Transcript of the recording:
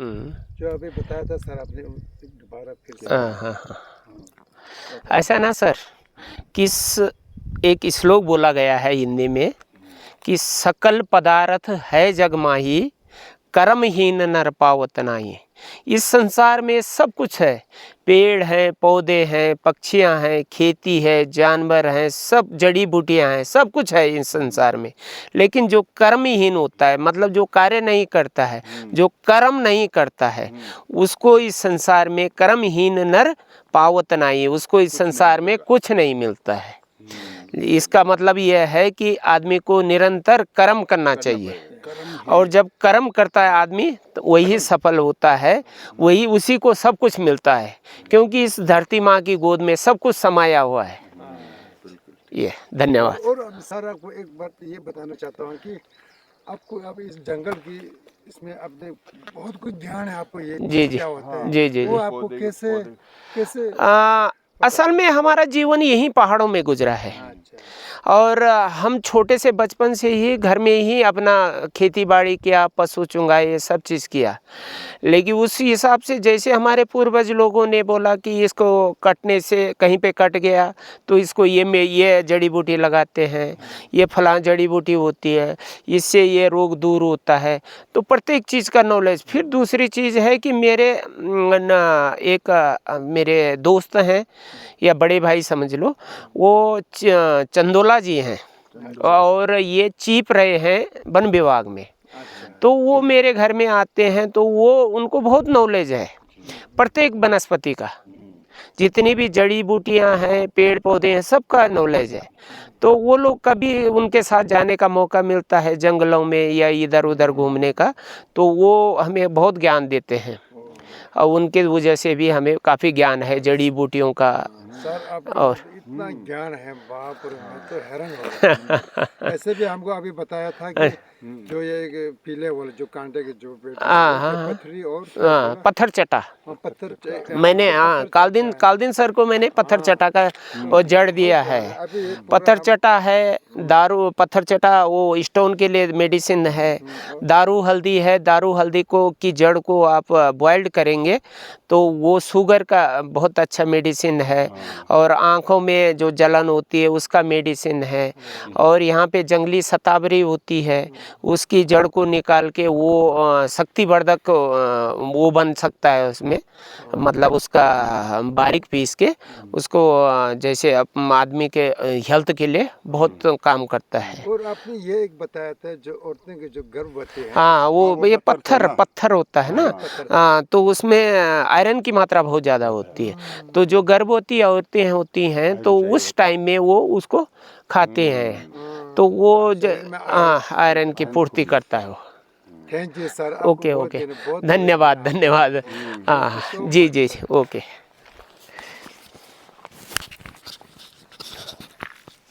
जो अभी बताया था सर आपने, दोबारा फिर से। हाँ हाँ हाँ, ऐसा ना सर, किस एक श्लोक बोला गया है हिंदी में कि सकल पदार्थ है जग माही, कर्महीन नर पावत नाही। इस संसार में सब कुछ है, पेड़ हैं, पौधे हैं, पक्षियां हैं, खेती है, जानवर हैं, सब जड़ी बूटियां हैं, सब कुछ है इस संसार में। लेकिन जो कर्महीन होता है, मतलब जो कार्य नहीं करता है, जो कर्म नहीं करता है, उसको इस संसार में कर्महीन नर पावत नाही, उसको इस संसार में कुछ नहीं मिलता है। इसका मतलब यह है कि आदमी को निरंतर कर्म करना चाहिए, और जब कर्म करता है आदमी तो वही सफल होता है, वही उसी को सब कुछ मिलता है, क्योंकि इस धरती माँ की गोद में सब कुछ समाया हुआ है। ये धन्यवाद। और सर आपको एक बात ये बताना चाहता हूँ कि आपको अब इस जंगल की इसमें आपने बहुत कुछ ध्यान है आपको, ये जी जी क्या होता है जी जी वो जी। आपको कैसे कैसे असल में हमारा जीवन यहीं पहाड़ों में गुजरा है, अच्छा। और हम छोटे से बचपन से ही घर में ही अपना खेती बाड़ी किया, पशु चुंगाए, ये सब चीज़ किया। लेकिन उस हिसाब से जैसे हमारे पूर्वज लोगों ने बोला कि इसको कटने से, कहीं पे कट गया तो इसको ये जड़ी बूटी लगाते हैं, ये फलां जड़ी बूटी होती है, इससे ये रोग दूर होता है, तो प्रत्येक चीज़ का नॉलेज। फिर दूसरी चीज़ है कि मेरे मेरे दोस्त हैं या बड़े भाई समझ लो, वो चंदोला जी हैं, और ये चीप रहे हैं वन विभाग में। तो वो मेरे घर में आते हैं तो वो उनको बहुत नॉलेज है प्रत्येक वनस्पति का, जितनी भी जड़ी बूटियां हैं, पेड़ पौधे हैं, सबका नॉलेज है। तो वो लोग कभी उनके साथ जाने का मौका मिलता है जंगलों में या इधर उधर घूमने का, तो वो हमें बहुत ज्ञान देते हैं, और उनके वजह से भी हमें काफ़ी ज्ञान है जड़ी बूटियों का। सर आपके और इतना ज्ञान है, बाप रे, मैं तो हैरान हो गया। ऐसे भी हमको अभी बताया था कि जो ये पीले वाले जो कांटे के जो पेड़ पथरी और पत्थर चटा, पत्थर मैंने काल दिन सर को मैंने पत्थर चटा का वो जड़ दिया है। पत्थर चटा है, दारू, पत्थर चटा वो स्टोन के लिए मेडिसिन है। दारू हल्दी है, दारू हल्दी को की जड़ को आप बॉइल्ड करेंगे तो वो शुगर का बहुत अच्छा मेडिसिन है, और आँखों में जो जलन होती है उसका मेडिसिन है। और यहाँ पे जंगली शतावरी होती है, उसकी जड़ को निकाल के वो शक्तिवर्धक वो बन सकता है उसमें, मतलब उसका बारीक पीस के उसको जैसे आदमी के हेल्थ के लिए बहुत काम करता है। और आपने ये एक बताया था जो औरतें के जो गर्भवती है, हाँ वो ये पत्थर होता है ना, तो उसमें आयरन की मात्रा बहुत ज़्यादा होती है, तो जो गर्भवती औरतें होती हैं तो उस टाइम में वो उसको खाते हैं, तो वो आयरन की पूर्ति करता है वो। Thank you sir. Okay okay, धन्यवाद धन्यवाद। हाँ जी जी, ओके।